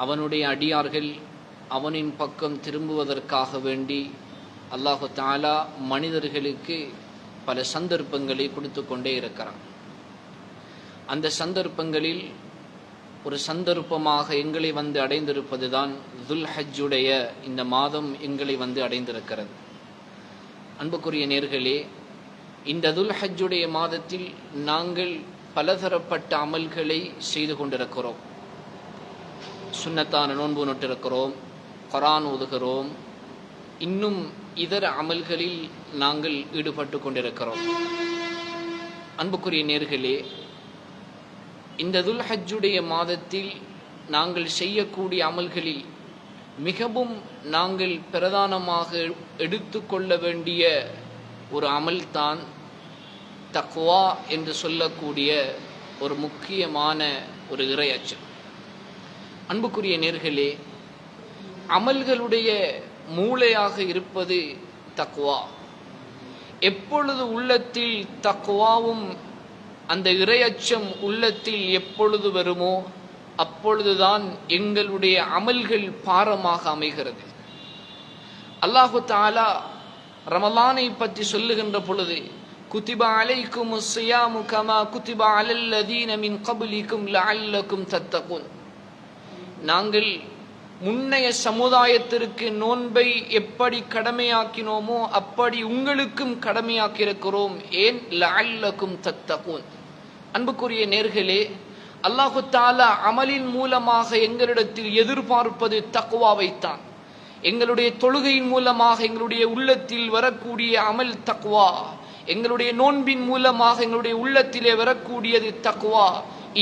அவனுடைய அடியார்கள் அவனின் பக்கம் திரும்புவதற்காக வேண்டி அல்லாஹு தஆலா மனிதர்களுக்கு பல சந்தர்ப்பங்களை கொடுத்து கொண்டே இருக்கிறான். அந்த சந்தர்ப்பங்களில் ஒரு சந்தர்ப்பமாக எங்களை வந்து அடைந்திருப்பதுதான் துல்ஹஜ்ஜுடைய இந்த மாதம் எங்களை வந்து அடைந்திருக்கிறது. அன்புக்குரிய நேர்களே, இந்த துல்ஹஜ்ஜுடைய மாதத்தில் நாங்கள் பலதரப்பட்ட அமல்களை செய்து கொண்டிருக்கிறோம். சுன்னத்தான நோன்பு நோட்டிருக்கிறோம், குர்ஆன் ஓதுகிறோம், இன்னும் இதர அமல்களில் நாங்கள் ஈடுபட்டு கொண்டிருக்கிறோம். அன்புக்குரிய நேர்களே, இந்த துல்ஹஜ்ஜுடைய மாதத்தில் நாங்கள் செய்யக்கூடிய அமல்களில் மிகவும் நாங்கள் பிரதானமாக எடுத்துக்கொள்ள வேண்டிய ஒரு அமல்தான் தக்வா என்று சொல்லக்கூடிய ஒரு முக்கியமான ஒரு இறையச்சம். அன்புக்குரிய நேர்களே, அமல்களுடைய மூளையாக இருப்பது தக்வா. எப்பொழுது உள்ளத்தில் தக்வாவும் அந்த இறையச்சம் உள்ளத்தில் எப்பொழுது வருமோ அப்பொழுதுதான் எங்களுடைய அமல்கள் பாரமாக அமைகிறது. அல்லாஹு தஆலா ரமலானை பற்றி சொல்லுகின்ற பொழுது, குதிப அலைக்குமுஸ் ஸியாமு கமா குதிப அலல்லதீன மின் கப்லிக்கும் லஅல்லக்கும் தத்தகுன். நாங்கள் முன்னைய சமுதாயத்திற்கு நோன்பை எப்படி கடமையாக்கினோமோ அப்படி உங்களுக்கும் கடமையாக்கியிருக்கிறோம். ஏன்? லஅல்லக்கும் தத்தகுன். அன்புக்குரிய நேர்களே, அல்லாஹு தஆலா அமலின் மூலமாக எங்களிடத்தில் எதிர்பார்ப்பது தக்வாவைத்தான். எங்களுடைய தொழுகையின் மூலமாக எங்களுடைய உள்ளத்தில் வரக்கூடிய அமல் தக்வா, எங்களுடைய நோன்பின் மூலமாக எங்களுடைய உள்ளத்திலே வரக்கூடியது தக்வா.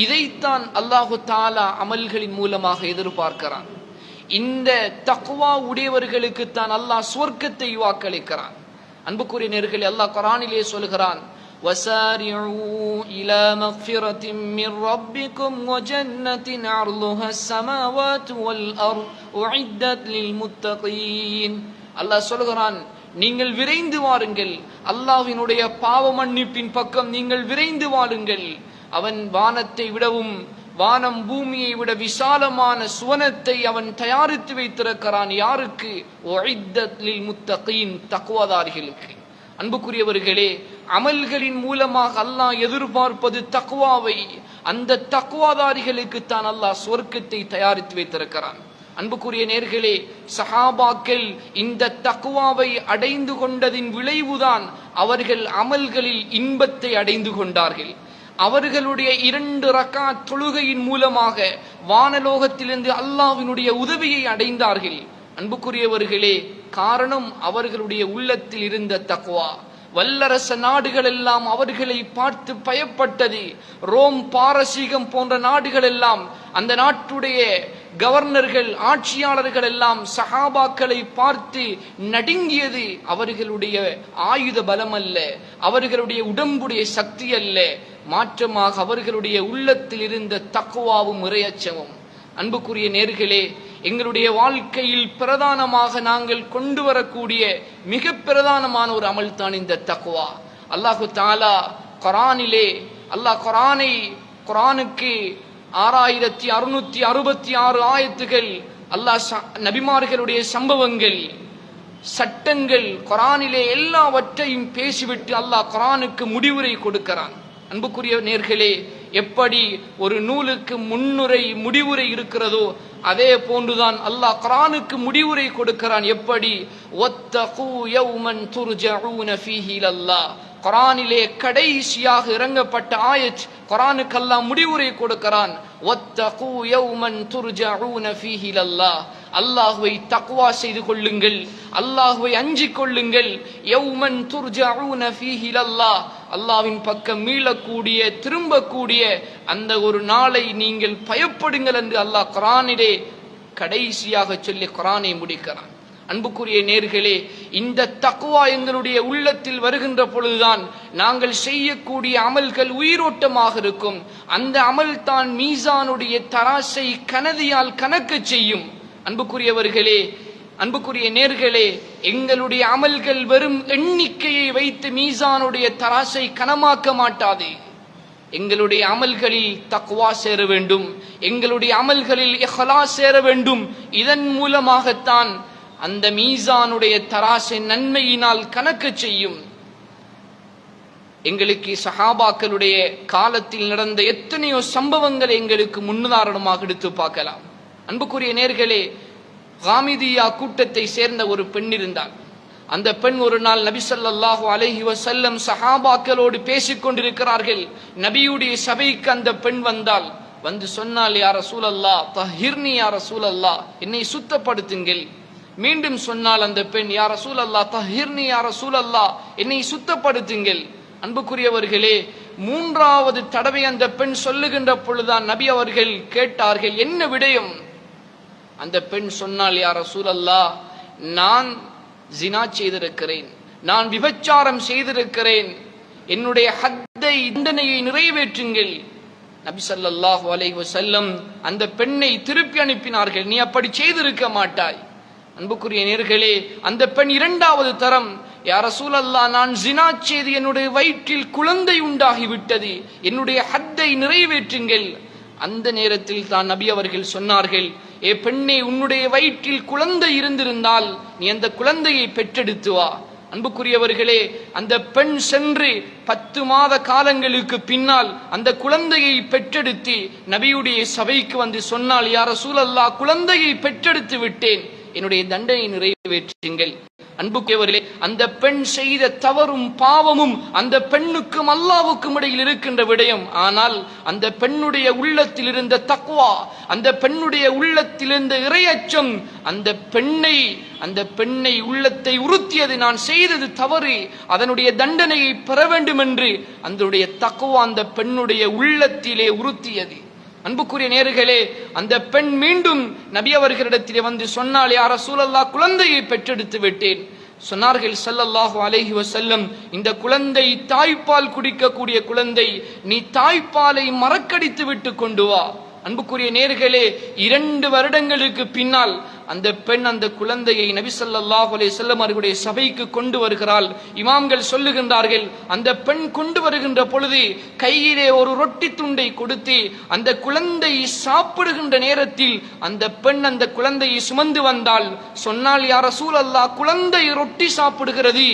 இதைத்தான் அல்லாஹு தஆலா அமல்களின் மூலமாக எதிர்பார்க்கிறான். இந்த தக்வா உடையவர்களுக்கு தான் அல்லாஹ் சுவர்க்கத்தை வாக்களிக்கிறான். அன்புக்குரிய நேர்களே, அல்லாஹ் குர்ஆனிலே சொல்கிறான், وَسَارِعُوا إِلَى مَغْفِرَةٍ مِّن رَّبِّكُمْ وَجَنَّةٍ عَرْضُهَا السَّمَاوَاتُ وَالْأَرْضُ أُعِدَّتْ لِلْمُتَّقِينَ. அல்லாஹ் சொல்கிறான், நீங்கள் விரைந்து வாருங்கள், அல்லாஹ்வினுடைய பாவ மன்னிப்பின் பக்கம் நீங்கள் விரைந்து வாருங்கள். அவன் வானத்தை விடவும் வானம் பூமியை விட விசாலமான சுவனத்தை அவன் தயாரித்து வைத்திருக்கிறான். யாருக்கு? உஇத்தத் லில் முத்தகீன், தக்வாதாரிகளுக்கு. அன்புக்குரியவர்களே, அமல்களின் மூலமாக அல்லாஹ் எதிர்பார்ப்பது தக்வாவை. அந்த தக்வாதாரிகளுக்கு தான் அல்லாஹ் சுவர்க்கத்தை தயாரித்து வைத்திருக்கிறான். அன்புக்குரிய நேர்களே, சஹாபாக்கள் இந்த தக்வாவை அடைந்து கொண்டதின் விளைவுதான் அவர்கள் அமல்களில் இன்பத்தை அடைந்து கொண்டார்கள். அவர்களுடைய 2 ரக்காத் தொழுகையின் மூலமாக வானலோகத்திலிருந்து அல்லாஹ்வினுடைய உதவியை அடைந்தார்கள். அன்புக்குரியவர்களே, காரணம் அவர்களுடைய உள்ளத்தில் இருந்த தக்வா. வல்லரச நாடுகள் எல்லாம் அவர்களை பார்த்து பயப்பட்டது. ரோம், பாரசீகம் போன்ற நாடுகள் எல்லாம், அந்த நாட்டுடைய கவர்னர்கள், ஆட்சியாளர்கள் எல்லாம் சஹாபாக்களை பார்த்து நடுங்கியது. அவர்களுடைய ஆயுத பலம் அல்ல, அவர்களுடைய உடம்புடைய சக்தி அல்ல, மாற்றமாக அவர்களுடைய உள்ளத்தில் இருந்த தக்வாவும் இறையச்சமும். அன்புக்குரிய நேர்களே, எங்களுடைய வாழ்க்கையில் பிரதானமாக நாங்கள் கொண்டு வரக்கூடிய மிக பிரதானமான ஒரு அமல் தான் இந்த தக்வா. அல்லாஹு தஆலா குர்ஆனிலே, அல்லாஹ் குர்ஆனுக்கு 6666 ஆயத்துகள், அல்லாஹ் நபிமார்களுடைய சம்பவங்கள், சட்டங்கள், குர்ஆனிலே எல்லாவற்றையும் பேசிவிட்டு அல்லாஹ் குர்ஆனுக்கு முடிவுரை கொடுக்கிறான். அன்புக்குரிய நேர்களே, எப்படி ஒரு நூலுக்கு முன்னுரை முடிவுரை இருக்கிறதோ அதே போன்றுதான் அல்லாஹ் குர்ஆனுக்கு முடிவுரை கொடுக்கிறான். எப்படி? வத்தகு யௌமன் துர்ஜஊன ஃபீஹி இலல்லாஹ். குர்ஆனிலே கடைசியாக இறங்கப்பட்ட ஆயத், குர்ஆனுக்கு அல்லாஹ் முடிவுரை கொடுக்கிறான். வத்தகு யௌமன் துர்ஜஊன ஃபீஹி இலல்லாஹ். அல்லாஹ்வை தக்வா செய்து கொள்ளுங்கள், அல்லாஹ்வை அஞ்சிக் கொள்ளுங்கள். யௌமன் துர்ஜஊன ஃபீஹி இலல்லாஹ், அல்லாஹ்வின் பக்கம் மீளக்கூடிய, திரும்பக்கூடிய அந்த ஒரு நாளை நீங்கள் பயப்படுங்கள் என்று அல்லாஹ் குர்ஆனிலே கடைசியாக சொல்லி குர்ஆனை முடிக்கிறான். அன்புக்குரிய நேர்களே, இந்த தக்வா எங்களுடைய உள்ளத்தில் வருகின்ற பொழுதுதான் நாங்கள் செய்யக்கூடிய அமல்கள் உயிரோட்டமாக இருக்கும். அந்த அமல் தான் மீசானுடைய தராசை கனதியால் கணக்க செய்யும். அன்புக்குரியவர்களே, அன்புக்குரிய நேர்களே, எங்களுடைய அமல்கள் வெறும் எண்ணிக்கையை வைத்து மீசானுடைய தராசை கனமாக்க மாட்டாது. எங்களுடைய அமல்களில் தக்வா சேர வேண்டும், எங்களுடைய அமல்களில் இஹ்லாஸ் சேர வேண்டும். இதன் மூலமாகத்தான் அந்த மீசானுடைய தராசை நன்மையினால் கணக்கு செய்யும். எங்களுக்கு சஹாபாக்களுடைய காலத்தில் நடந்த எத்தனையோ சம்பவங்களை எங்களுக்கு முன்னுதாரணமாக எடுத்து பார்க்கலாம். அன்புக்குரிய நேர்களே, காமிதியா கூட்டத்தை சேர்ந்த ஒரு பெண் இருந்தாள். அந்த பெண் ஒரு நாள் நபி ஸல்லல்லாஹு அலைஹி வஸல்லம் சஹாபாக்களோடு பேசிக் கொண்டிருக்கிறார்கள். நபியுடைய சபைக்கு அந்த பெண் வந்தாள். வந்து சொன்னால், யா ரசூலல்லாஹ் தஹிர்னி யா ரசூலல்லாஹ், என்னை சுத்தப்படுத்துங்கள். மீண்டும் சொன்னால் அந்த பெண், யா ரசூலல்லாஹ் தஹிர்னி யா ரசூலல்லாஹ், என்னை சுத்தப்படுத்துங்கள். அன்புக்குரியவர்களே, மூன்றாவது தடவை அந்த பெண் சொல்லுகின்ற பொழுதுதான் நபி அவர்கள் கேட்டார்கள், என்ன விடயம்? அந்த பெண் சொன்னால், யா ரசூலல்லாஹ், நான் ஜினா செய்திருக்கிறேன், நான் விபச்சாரம் செய்திருக்கிறேன், என்னுடைய ஹத்தை தண்டனையை நிறைவேற்றுங்கள். நபி ஸல்லல்லாஹு அலைஹி வஸல்லம் அந்த பெண்ணை திருப்பி அனுப்பினார்கள், நீ அப்படி செய்திருக்க மாட்டாய். அன்புக்குரிய நேர்களே, அந்த பெண் இரண்டாவது தரம், யா ரசூலல்லாஹ், நான் ஜினா செய்து என்னுடைய வயிற்றில் குழந்தை உண்டாகிவிட்டது, என்னுடைய ஹத்தை நிறைவேற்றுங்கள். அந்த நேரத்தில் தான் நபி அவர்கள் சொன்னார்கள், ஏ பெண்ணே, உன்னுடைய வயிற்றில் குழந்தை இருந்திருந்தால் நீ அந்த குழந்தையை பெற்றெடுத்து வா. அன்புக்குரியவர்களே, அந்த பெண் சென்று 10 மாத காலங்களுக்கு பின்னால் அந்த குழந்தையை பெற்றெடுத்து நபியுடைய சபைக்கு வந்து சொன்னால், யா ரசூலல்லாஹ், குழந்தையை பெற்றெடுத்து விட்டேன், என்னுடைய தண்டனை நிறைவேற்றுங்கள். அன்புக்குரியவர்களே, அந்த பெண் செய்த தவறும் பாவமும் அந்த பெண்ணுக்கும் அல்லாஹ்வுக்கும் இடையில் இருக்கின்ற விடயம். ஆனால் அந்த பெண்ணுடைய உள்ளத்தில் இருந்த தக்வா, அந்த பெண்ணுடைய உள்ளத்தில் இருந்த இறையச்சம் அந்த பெண்ணை உள்ளத்தை உறுத்தியது. நான் செய்தது தவறு, அதனுடைய தண்டனையை பெற வேண்டும் என்று அந்த தக்வா அந்த பெண்ணுடைய உள்ளத்திலே உறுத்தியது. அன்புக்குரிய நேர்களே, அந்த பெண் மீண்டும் நபி அவர்களிடத்திலே வந்து சொன்னால், யா ரசூலல்லாஹ், குழந்தையை பெற்றெடுத்து விட்டேன். சொன்னார்கள் ஸல்லல்லாஹு அலைஹி வஸல்லம், இந்த குழந்தை தாய்ப்பால் குடிக்கக்கூடிய குழந்தை, நீ தாய்ப்பாலை மறக்கடித்து விட்டு கொண்டு வா. அன்புக்குரிய நேர்களே, 2 வருடங்களுக்கு பின்னால் அந்த பெண் அந்த குழந்தையை நபி ஸல்லல்லாஹு அலைஹி வஸல்லம் அவர்களுடைய சபைக்கு கொண்டு வருகிறாள். இமாம்கள் சொல்லுகின்றார்கள், அந்த பெண் கொண்டு வருகின்ற பொழுது கையிலே ஒரு ரொட்டி துண்டை கொடுத்து அந்த குழந்தை சாப்பிடுகின்ற நேரத்தில் அந்த பெண் அந்த குழந்தையை சுமந்து வந்தாள். சொன்னால், யா ரசூலல்லாஹ், குழந்தை ரொட்டி சாப்பிடுகிறது,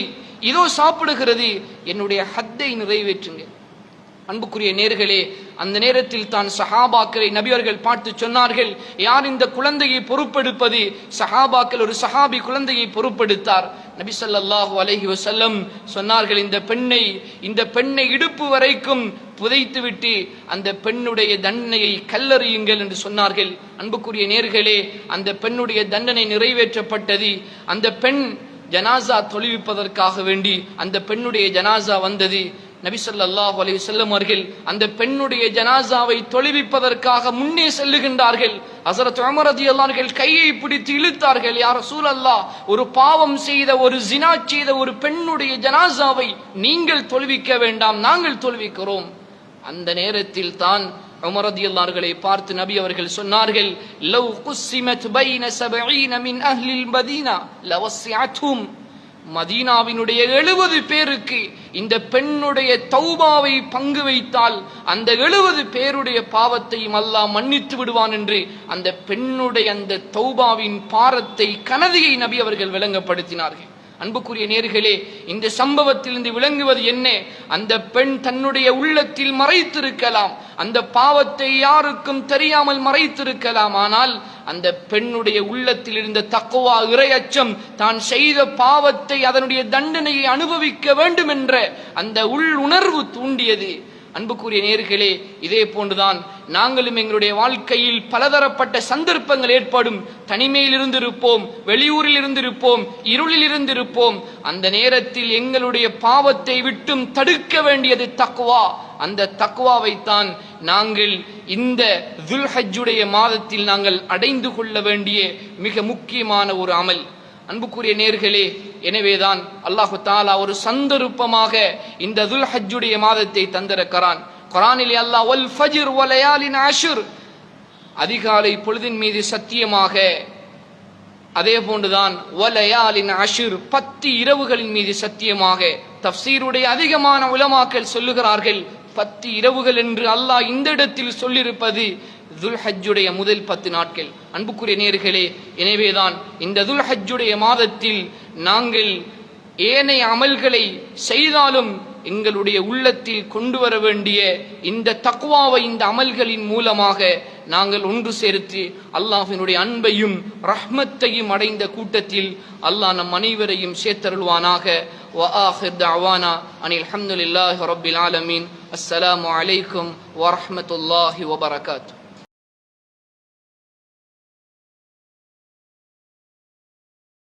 இதோ சாப்பிடுகிறது, என்னுடைய ஹத்தை நிறைவேற்றுங்க. அன்புக்குரிய நேர்களே, அந்த நேரத்தில் தான் சஹாபாக்களை நபியவர்கள் பார்த்து சொன்னார்கள், யார் இந்த குழந்தையை பொறுப்பெடுப்பது? சஹாபாக்கள் ஒரு சஹாபி குழந்தையை பொறுப்பெடுத்தார். நபி ஸல்லல்லாஹு அலைஹி வஸல்லம் சொன்னார்கள், இந்த பெண்ணை இடுப்பு வரைக்கும் புதைத்துவிட்டு அந்த பெண்ணுடைய தண்டனையை கல்லறியுங்கள் என்று சொன்னார்கள். அன்புக்குரிய நேர்களே, அந்த பெண்ணுடைய தண்டனை நிறைவேற்றப்பட்டது. அந்த பெண் ஜனாசா தொழுவிப்பதற்காக வேண்டி அந்த பெண்ணுடைய ஜனாசா வந்தது. நபி ஸல்லல்லாஹு அலைஹி வஸல்லம் அவர்கள் அந்த பெண்ணுடைய ஜனாசாவை தொழுவிப்பதற்காக முன்னே செல்லுகின்றார்கள். ஹஸரத் உமர் ரலியல்லாஹு அன்ஹு கையை பிடித்து இழுத்தார்கள், யா ரசூலல்லாஹ், ஒரு பாவம் செய்த, ஒரு ஜினா செய்த ஒரு பெண்ணுடைய ஜனாசாவை நீங்கள் தொழுவிக்க வேண்டாம், நாங்கள் தொழுவிக்கிறோம். அந்த நேரத்தில் தான் உமர் ரலியல்லாஹு அன்ஹுவை பார்த்து நபி அவர்கள் சொன்னார்கள், லவ் குஸ்ஸிமத் பைன 70 மின் அஹ்லில் மதீனா லவஸ்ஸஅத்ஹும், மதீனாவினுடைய 70 பேருக்கு இந்த பெண்ணுடைய தௌபாவை பங்கு வைத்தால் அந்த 70 பேருடைய பாவத்தையும் அல்லாஹ் மன்னித்து விடுவான் என்று அந்த பெண்ணுடைய அந்த தௌபாவின் பாரத்தை, கனதியை நபி அவர்கள் விளங்கப்படுத்தினார்கள். அன்புக்குரிய நேர்களே, இந்த சம்பவத்திலிருந்து விளங்குவது என்ன? அந்த பெண் தன்னுடைய உள்ளத்தில் மறைத்திருக்கலாம், அந்த பாவத்தை யாருக்கும் தெரியாமல் மறைத்திருக்கலாம். ஆனால் அந்த பெண்ணுடைய உள்ளத்தில் இருந்த தக்வா, இறையச்சம், தான் செய்த பாவத்தை, அதனுடைய தண்டனையை அனுபவிக்க வேண்டும் என்ற அந்த உள் உணர்வு தூண்டியது. அன்புக்குரிய நேர்களே, இதே போன்றுதான் நாங்களும் எங்களுடைய வாழ்க்கையில் பலதரப்பட்ட சந்தர்ப்பங்கள் ஏற்படும். தனிமையில் இருந்திருப்போம், வெளியூரில் இருந்திருப்போம், இருளில் இருந்திருப்போம். அந்த நேரத்தில் எங்களுடைய பாவத்தை விட்டும் தடுக்க வேண்டியது தக்வா. அந்த தக்வாவைத்தான் நாங்கள் இந்த துல்ஹஜ்ஜுடைய மாதத்தில் நாங்கள் அடைந்து கொள்ள வேண்டிய மிக முக்கியமான ஒரு அமல். அன்புக்குரிய நேர்களே, எனவேதான் அல்லாஹு தஆலா ஒரு சந்தர்ப்பமாக இந்த துல்ஹஜ்ஜுடைய மாதத்தை தந்திருக்கிறான். குர்ஆனிலே அல்லாஹ் வல் ஃபஜ்ர் வ லயாலின் அஷ்ர், அதிகாலை பொழுதின் மீது சத்தியமாக, அதே போன்றுதான் வ லயாலின் அஷ்ர், 10 இரவுகளின் மீது சத்தியமாக. தஃப்சீருடைய அதிகமான உலமாக்கள் சொல்லுகிறார்கள், 10 இரவுகள் என்று அல்லாஹ் இந்த இடத்தில் சொல்லியிருப்பது துல்ஹஜ்ஜுடைய முதல் 10 நாட்கள். அன்புக்குரிய நேயர்களே, எனவேதான் இந்த துல்ஹஜ்ஜுடைய மாதத்தில் நாங்கள் ஏனைய அமல்களை செய்தாலும் எங்களுடைய உள்ளத்தில் கொண்டு வர வேண்டிய இந்த தக்வாவை இந்த அமல்களின் மூலமாக நாங்கள் ஒன்று சேர்த்து அல்லாஹ்வினுடைய அன்பையும் ரஹ்மத்தையும் அடைந்த கூட்டத்தில் அல்லாஹ் நம் அனைவரையும் சேர்த்தருள்வானாக. وآخر دعوانا أن الحمد لله رب العالمين. السلام عليكم ورحمة الله وبركاته.